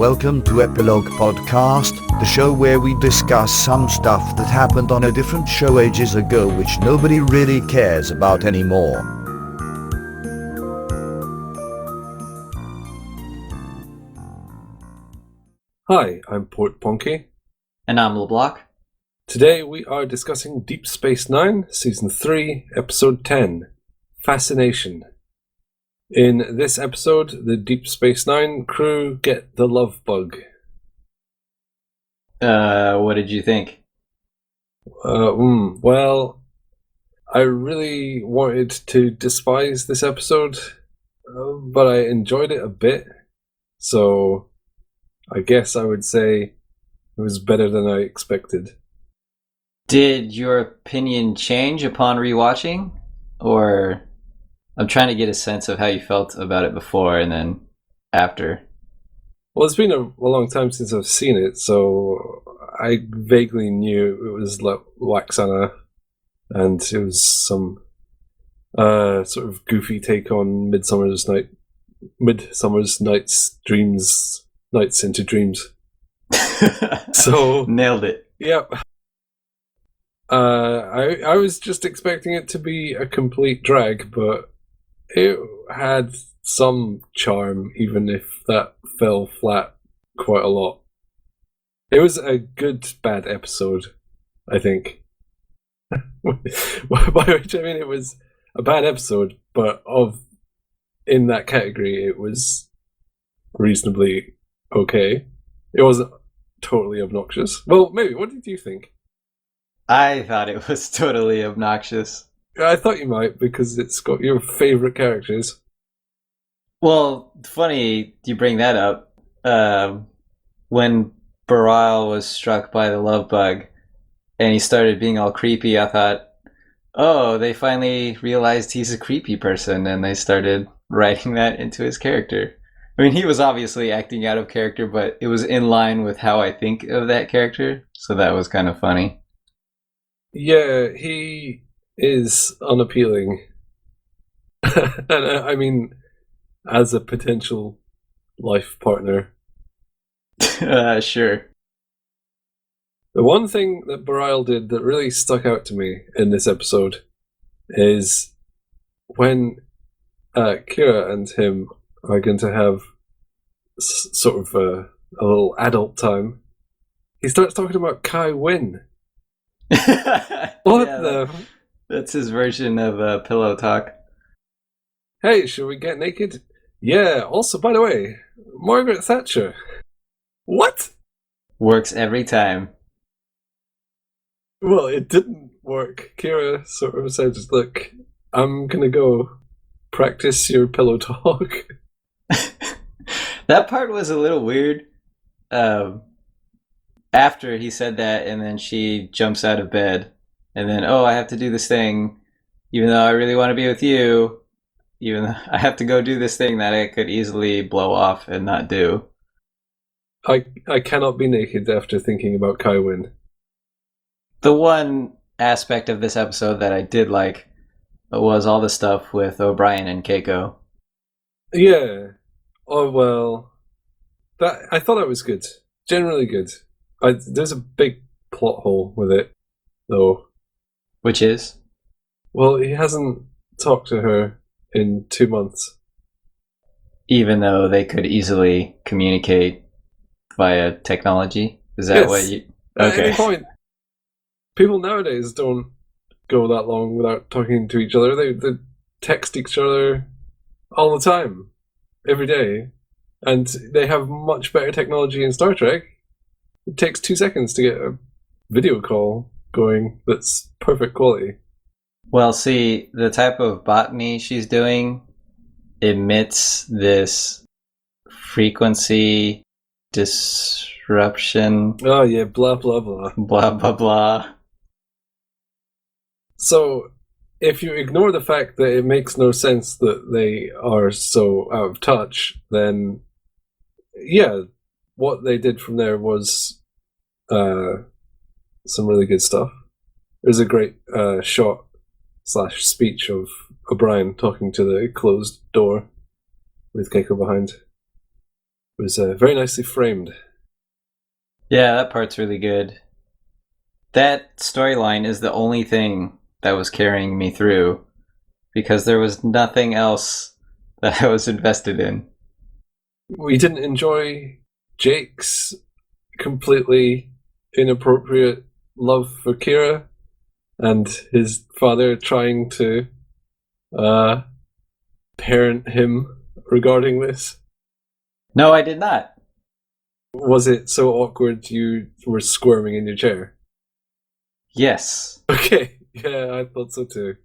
Welcome to Epilogue Podcast, the show where we discuss some stuff that happened on a different show ages ago which nobody really cares about anymore. Hi, I'm Portponky. And I'm LeBloc. Today we are discussing Deep Space Nine, Season 3, Episode 10, Fascination. In this episode, the Deep Space Nine crew get the love bug. What did you think? Well, I really wanted to despise this episode, but I enjoyed it a bit, so I guess I would say it was better than I expected. Did your opinion change upon rewatching? Or I'm trying to get a sense of how you felt about it before and then after. Well, it's been a long time since I've seen it, so I vaguely knew it was Waxana, and it was some sort of goofy take on Midsummer's Night's Dreams, Nights into Dreams. So nailed it. Yep. I was just expecting it to be a complete drag, but it had some charm, even if that fell flat quite a lot. It was a good bad episode, I think. By which I mean it was a bad episode, but in that category it was reasonably okay. It wasn't totally obnoxious. Well, maybe. What did you think? I thought it was totally obnoxious. I thought you might, because it's got your favourite characters. Well, funny you bring that up. When Baral was struck by the love bug and he started being all creepy, I thought, oh, they finally realized he's a creepy person, and they started writing that into his character. I mean, he was obviously acting out of character, but it was in line with how I think of that character, so that was kind of funny. Yeah, he is unappealing. And I mean, as a potential life partner. Sure. The one thing that Bareil did that really stuck out to me in this episode is when Kira and him are going to have sort of a little adult time, he starts talking about Kai Wynn. That's his version of pillow talk. Hey, should we get naked? Yeah, also, by the way, Margaret Thatcher. What? Works every time. Well, it didn't work. Kira sort of said, look, I'm gonna go practice your pillow talk. That part was a little weird. After he said that, and then she jumps out of bed, and then, oh, I have to do this thing, even though I really want to be with you, even though I have to go do this thing that I could easily blow off and not do. I cannot be naked after thinking about Kai Wynn. The one aspect of this episode that I did like was all the stuff with O'Brien and Keiko. Yeah. Oh, well. I thought that was good. Generally good. There's a big plot hole with it, though. Which is? Well, he hasn't talked to her in 2 months. Even though they could easily communicate via technology? Is that what you... Okay. At any point, people nowadays don't go that long without talking to each other. They text each other all the time, every day. And they have much better technology in Star Trek. It takes 2 seconds to get a video call going that's perfect quality. Well, see, the type of botany she's doing emits this frequency disruption. Oh, yeah, blah, blah, blah. Blah, blah, blah. So, if you ignore the fact that it makes no sense that they are so out of touch, then, yeah, what they did from there was some really good stuff. There's a great shot/speech of O'Brien talking to the closed door with Keiko behind. It was very nicely framed. Yeah, that part's really good. That storyline is the only thing that was carrying me through because there was nothing else that I was invested in. We didn't enjoy Jake's completely inappropriate love for Kira and his father trying to parent him regarding this. No, I did not. Was it so awkward you were squirming in your chair? Yes. Okay, yeah, I thought so too.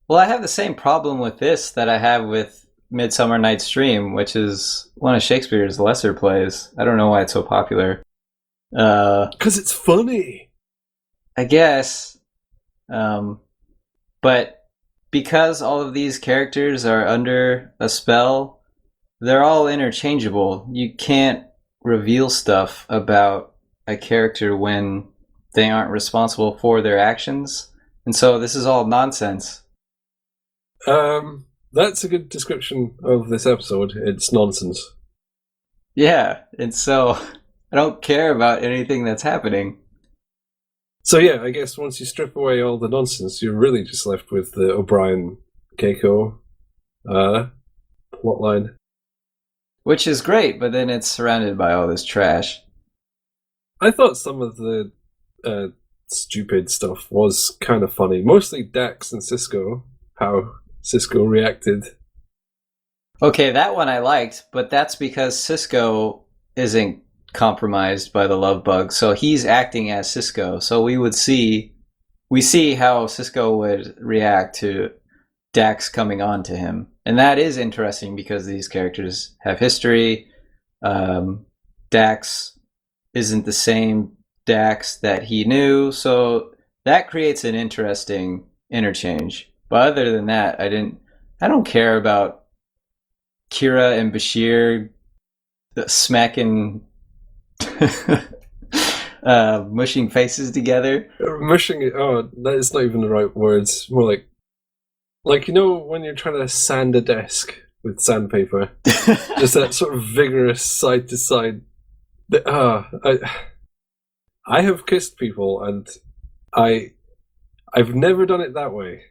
Well, I have the same problem with this that I have with Midsummer Night's Dream, which is one of Shakespeare's lesser plays. I don't know why it's so popular. Because it's funny. I guess. But because all of these characters are under a spell, they're all interchangeable. You can't reveal stuff about a character when they aren't responsible for their actions. And so this is all nonsense. That's a good description of this episode. It's nonsense. Yeah, and so I don't care about anything that's happening. So yeah, I guess once you strip away all the nonsense, you're really just left with the O'Brien Keiko plotline. Which is great, but then it's surrounded by all this trash. I thought some of the stupid stuff was kind of funny. Mostly Dax and Cisco, how Cisco reacted. Okay, that one I liked, but that's because Cisco isn't compromised by the love bug, so he's acting as Cisco. So we see how Cisco would react to Dax coming on to him. And that is interesting because these characters have history. Dax isn't the same Dax that he knew, so that creates an interesting interchange. But other than that, I don't care about Kira and Bashir smacking mushing faces together. Mushing it. Oh, that is not even the right words. More like you know when you're trying to sand a desk with sandpaper. Just that sort of vigorous side to side. I have kissed people and I've never done it that way.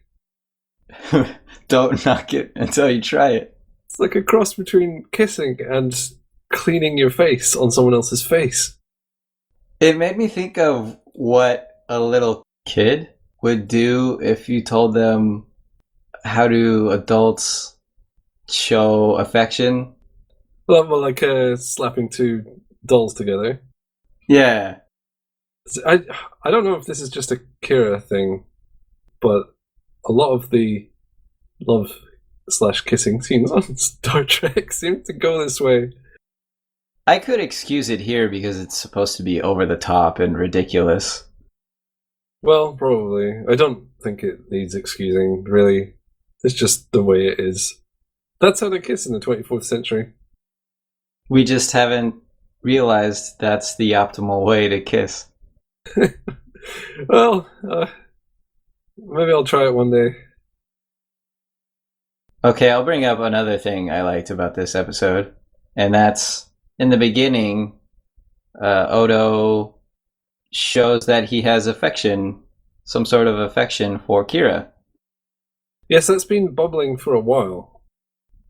Don't knock it until you try it. It's like a cross between kissing and cleaning your face on someone else's face. It made me think of what a little kid would do if you told them how do adults show affection. Well, like slapping two dolls together. Yeah. I don't know if this is just a Kira thing, but a lot of the love / kissing scenes on Star Trek seem to go this way. I could excuse it here because it's supposed to be over the top and ridiculous. Well, probably. I don't think it needs excusing, really. It's just the way it is. That's how they kiss in the 24th century. We just haven't realized that's the optimal way to kiss. Well, maybe I'll try it one day. Okay, I'll bring up another thing I liked about this episode, and that's in the beginning, Odo shows that he has affection, some sort of affection for Kira. Yes, that's been bubbling for a while.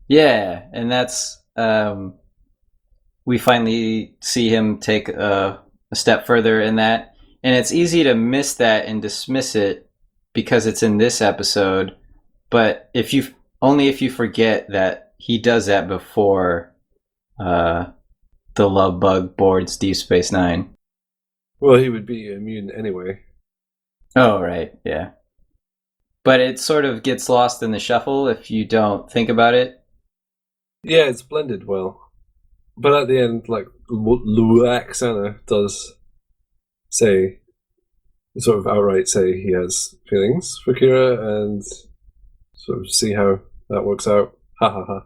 Yeah, and that's we finally see him take a step further in that, and it's easy to miss that and dismiss it because it's in this episode. But if you forget that he does that before the love bug boards Deep Space Nine. Well, he would be immune anyway. Oh, right, yeah. But it sort of gets lost in the shuffle if you don't think about it. Yeah, it's blended well. But at the end, like, Luaxana does say, sort of outright say he has feelings for Kira and sort of see how that works out. Ha ha ha.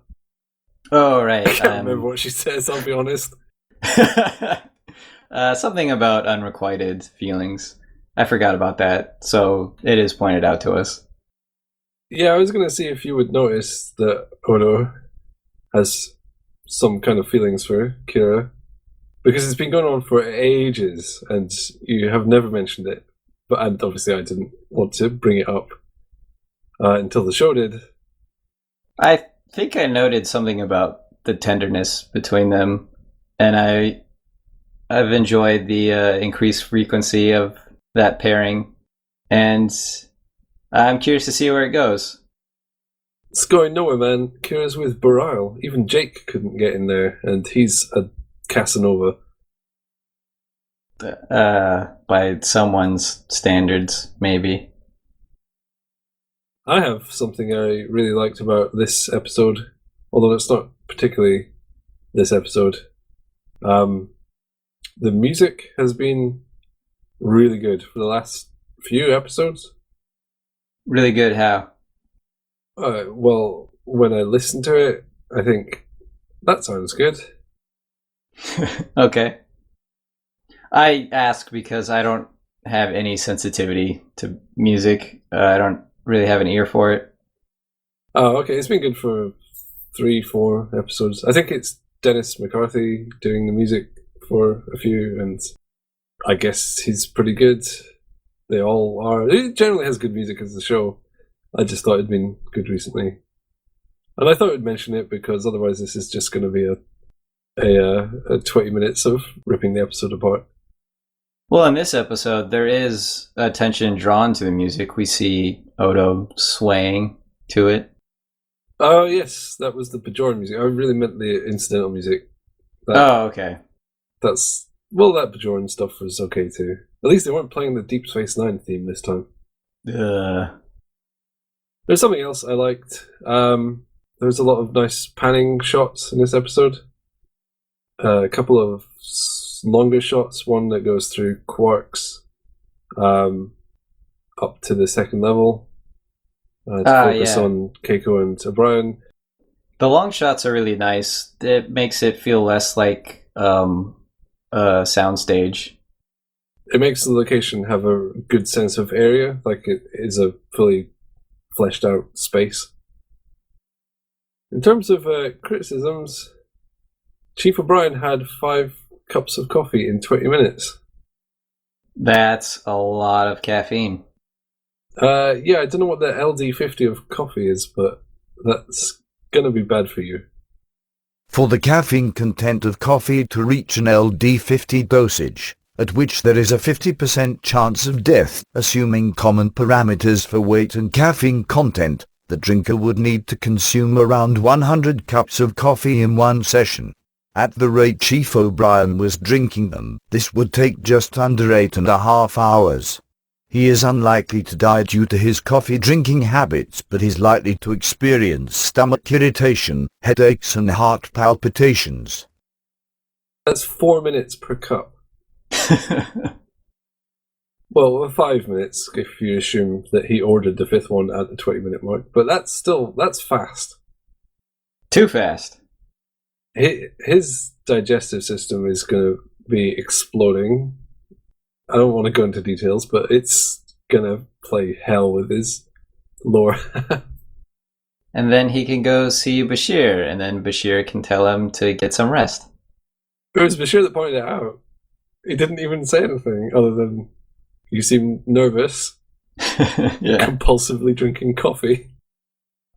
Oh, right. I can't remember what she says, I'll be honest. Something about unrequited feelings. I forgot about that, so it is pointed out to us. Yeah, I was going to see if you would notice that Odo has some kind of feelings for Kira, because it's been going on for ages, and you have never mentioned it. And obviously, I didn't want to bring it up until the show did. I think I noted something about the tenderness between them, and I've enjoyed the increased frequency of that pairing, and I'm curious to see where it goes. It's going nowhere, man. Kira's with Barile. Even Jake couldn't get in there, and he's a Casanova. By someone's standards, maybe. I have something I really liked about this episode, although it's not particularly this episode. The music has been really good for the last few episodes. Really good, how? Well, when I listen to it, I think that sounds good. Okay. I ask because I don't have any sensitivity to music. I don't really have an ear for it. Oh, okay. It's been good for 3-4 episodes. I think it's Dennis McCarthy doing the music for a few, and I guess he's pretty good. They all are. It generally has good music as the show. I just thought it'd been good recently, and I thought I'd mention it because otherwise this is just going to be a 20 minutes of ripping the episode apart. Well, in this episode, there is attention drawn to the music. We see Odo swaying to it. Oh, yes, that was the Bajoran music. I really meant the incidental music. Okay. That Bajoran stuff was okay too. At least they weren't playing the Deep Space Nine theme this time. There's something else I liked. There was a lot of nice panning shots in this episode. A couple of longer shots, one that goes through Quarks up to the second level to focus on Keiko and O'Brien. The long shots are really nice. It makes it feel less like a soundstage. It makes the location have a good sense of area, like it is a fully fleshed out space. In terms of criticisms, Chief O'Brien had 5 cups of coffee in 20 minutes. That's a lot of caffeine. I don't know what the LD50 of coffee is, but that's going to be bad for you. For the caffeine content of coffee to reach an LD50 dosage, at which there is a 50% chance of death, assuming common parameters for weight and caffeine content, the drinker would need to consume around 100 cups of coffee in one session. At the rate Chief O'Brien was drinking them, this would take just under 8.5 hours. He is unlikely to die due to his coffee drinking habits, but is likely to experience stomach irritation, headaches and heart palpitations. That's 4 minutes per cup. Well, 5 minutes if you assume that he ordered the 5th one at the 20-minute mark, but that's fast. Too fast. His digestive system is going to be exploding. I don't want to go into details, but it's going to play hell with his lore. And then he can go see Bashir, and then Bashir can tell him to get some rest. It was Bashir that pointed it out. He didn't even say anything other than, you seem nervous. Yeah. Compulsively drinking coffee.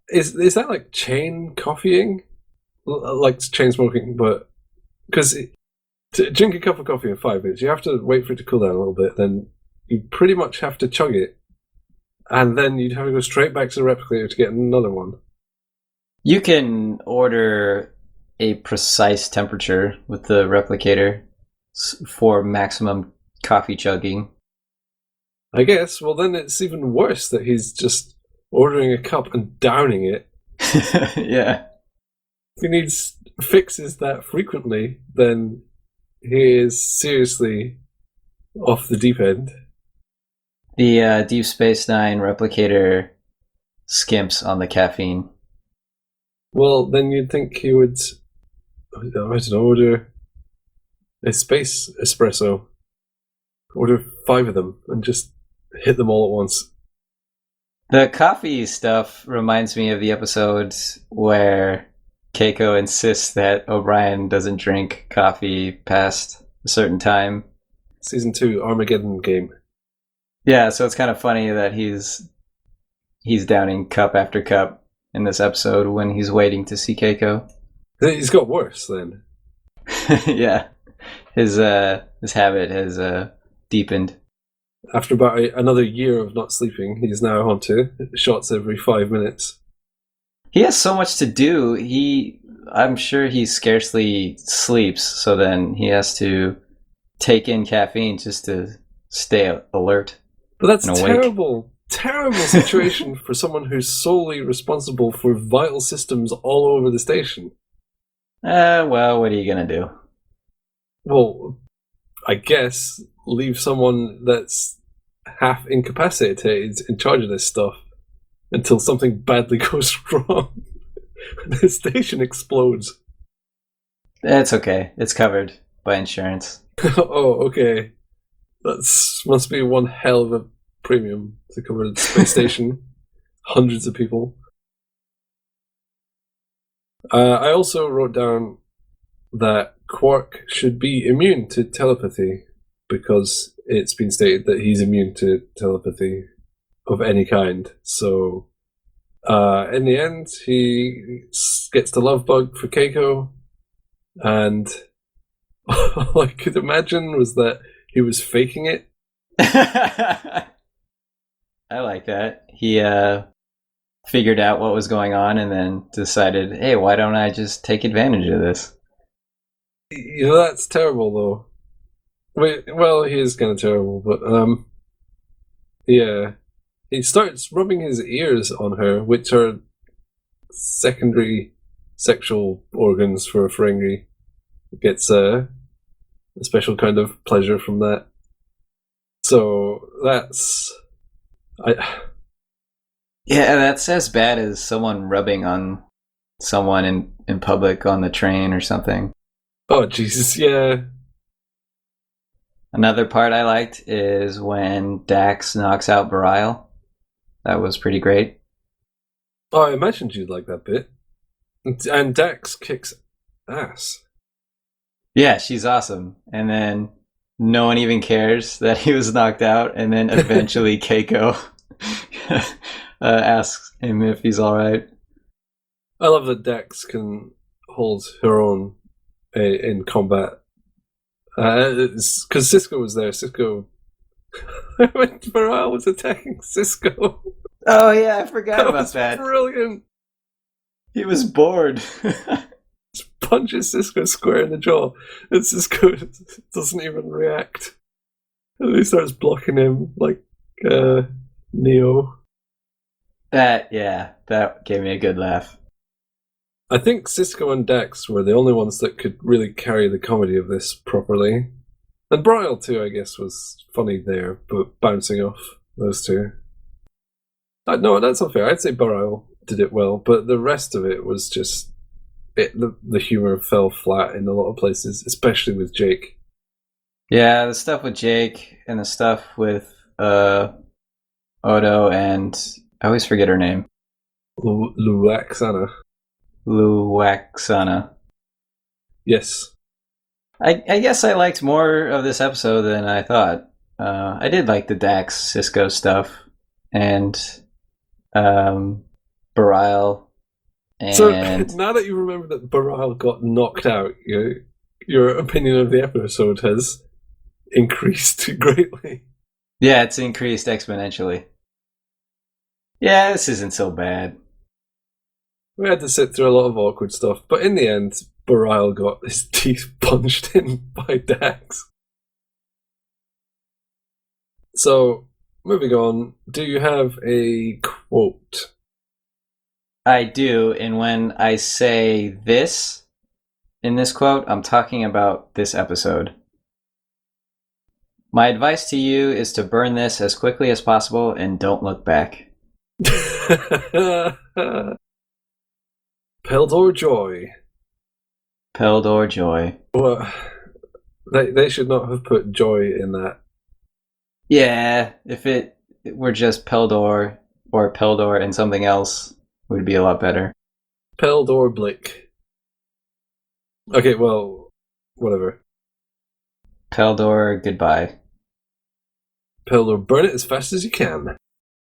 Is that like chain coffeeing? Like chain smoking, but because to drink a cup of coffee in 5 minutes, you have to wait for it to cool down a little bit, then you pretty much have to chug it, and then you'd have to go straight back to the replicator to get another one. You can order a precise temperature with the replicator for maximum coffee chugging. I guess. Well, then it's even worse that he's just ordering a cup and downing it. Yeah. If he needs fixes that frequently, then he is seriously off the deep end. The Deep Space Nine replicator skimps on the caffeine. Well, then you'd think he would, I don't know, order a space espresso. Order 5 of them and just hit them all at once. The coffee stuff reminds me of the episode where Keiko insists that O'Brien doesn't drink coffee past a certain time. Season 2, Armageddon game. Yeah, so it's kind of funny that he's downing cup after cup in this episode when he's waiting to see Keiko. He's got worse then. Yeah, his habit has deepened. After about another year of not sleeping, he's now on to shots every 5 minutes. He has so much to do. I'm sure he scarcely sleeps, so then he has to take in caffeine just to stay alert. But that's and awake. terrible situation for someone who's solely responsible for vital systems all over the station. Well, what are you gonna do? Well, I guess leave someone that's half incapacitated in charge of this stuff until something badly goes wrong. The station explodes. It's okay. It's covered by insurance. Oh, okay. Must be one hell of a premium to cover the space station. Hundreds of people. I also wrote down that Quark should be immune to telepathy because it's been stated that he's immune to telepathy of any kind. So, in the end, he gets the love bug for Keiko, and all I could imagine was that he was faking it. I like that. He figured out what was going on and then decided, hey, why don't I just take advantage of this? You know, that's terrible, though. Well, he is kind of terrible, but yeah. He starts rubbing his ears on her, which are secondary sexual organs for a Ferengi. Gets a special kind of pleasure from that. So that's... Yeah, that's as bad as someone rubbing on someone in public on the train or something. Oh, Jesus, yeah. Another part I liked is when Dax knocks out Bareil. That was pretty great. Oh, I imagined you'd like that bit. And Dax kicks ass. Yeah, she's awesome. And then no one even cares that he was knocked out. And then eventually Keiko asks him if he's all right. I love that Dax can hold her own in combat. Because Cisco was there. Cisco... when Bareil was attacking Cisco. Oh, yeah, I forgot about that. Brilliant. He was bored. Punches Cisco square in the jaw, and Cisco doesn't even react. And he starts blocking him like Neo. That gave me a good laugh. I think Cisco and Dax were the only ones that could really carry the comedy of this properly. And Bareil too, I guess, was funny there, but bouncing off those two. No, that's unfair. I'd say Bareil did it well, but the rest of it was just... the humor fell flat in a lot of places, especially with Jake. Yeah, the stuff with Jake and the stuff with Odo and... I always forget her name. Luaxana. Luaxana. Yes. I guess I liked more of this episode than I thought. I did like the Dax Cisco stuff and Bareil. And so now that you remember that Bareil got knocked out, your opinion of the episode has increased greatly. Yeah, it's increased exponentially. Yeah, this isn't so bad. We had to sit through a lot of awkward stuff, but in the end, Bareil got his teeth punched in by Dax. So, moving on, do you have a quote? I do, and when I say this in this quote, I'm talking about this episode. My advice to you is to burn this as quickly as possible and don't look back. Peldor Joy. Peldor Joy. Well, they should not have put joy in that. Yeah, if it were just Peldor or Peldor and something else, it would be a lot better. Peldor Blick. Okay, well, whatever. Peldor, goodbye. Pill or burn it as fast as you can.